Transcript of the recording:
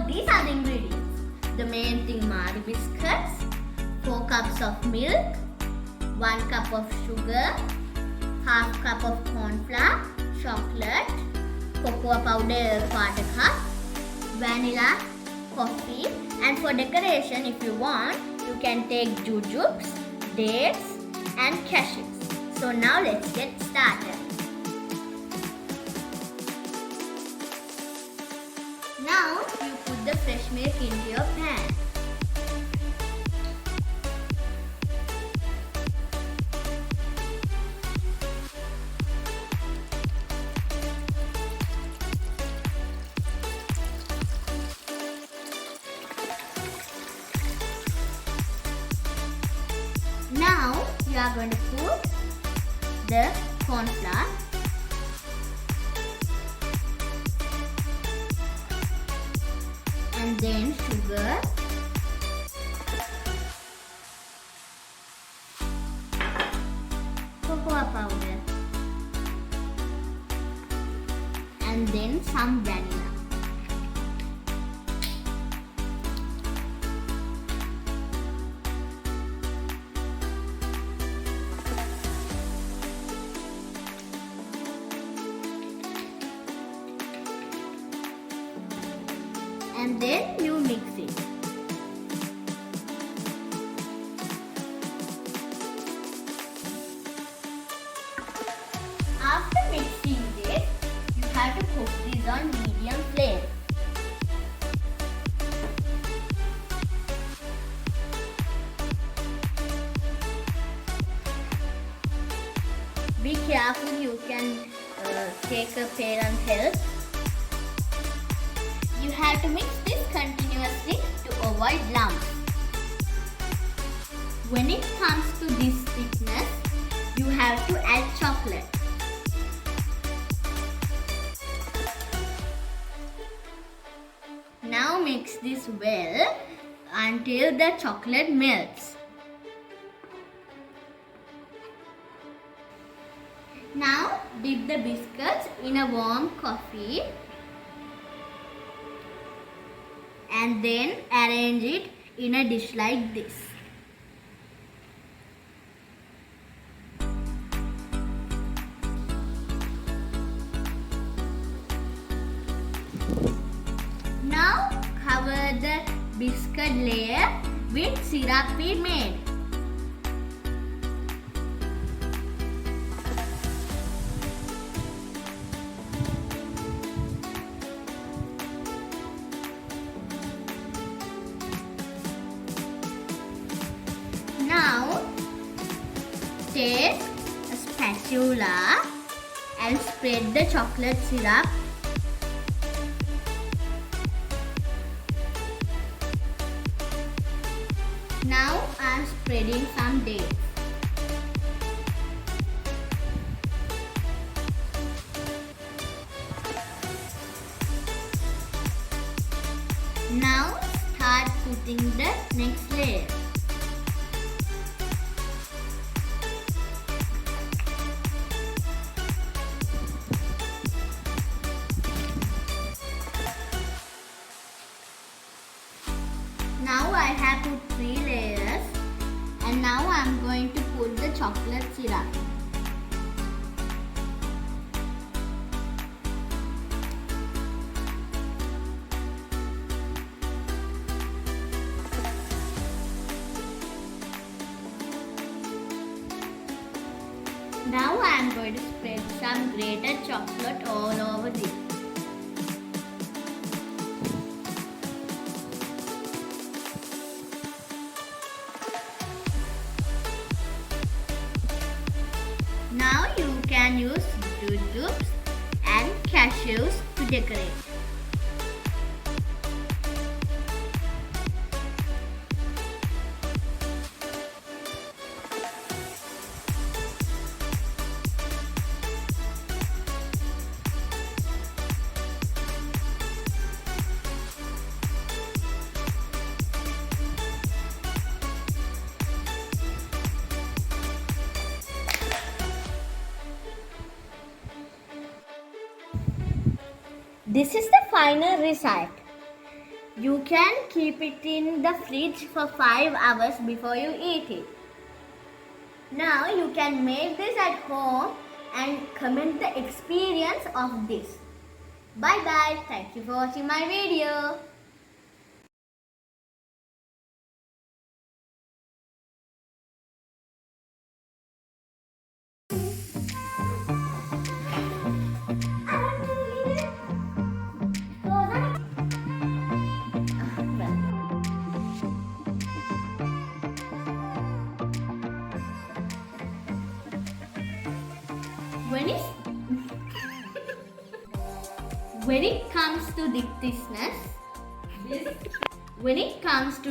these are the ingredients. The main thing, Mari biscuits, 4 cups of milk, 1 cup of sugar, half cup of corn flour, chocolate, cocoa powder 1/4 cup, vanilla, coffee, and for decoration, if you want, you can take jujubes, dates, and cashews. So now let's get started. Now you put the fresh milk into your pan. Now you are going to put the corn flour, and then sugar, cocoa powder, and then some vanilla. And then you mix it. After mixing this, you have to cook this on medium flame. Be careful, you can take a parent help. You have to mix this continuously to avoid lumps. When it comes to this thickness, you have to add chocolate. Now mix this well until the chocolate melts. Now dip the biscuits in a warm coffee and then arrange it in a dish like this. Now cover the biscuit layer with syrup we made. Now take a spatula and spread the chocolate syrup . Now I am spreading some dates. Now start putting the next layer. Now I have put 3 layers and now I am going to put the chocolate syrup. Now I am going to spread some grated chocolate all over this. Now you can use jujubes and cashews to decorate. This is the final result. You can keep it in the fridge for 5 hours before you eat it. Now you can make this at home and comment the experience of this. Bye bye. Thank you for watching my video. When it comes to dictishness, when it comes to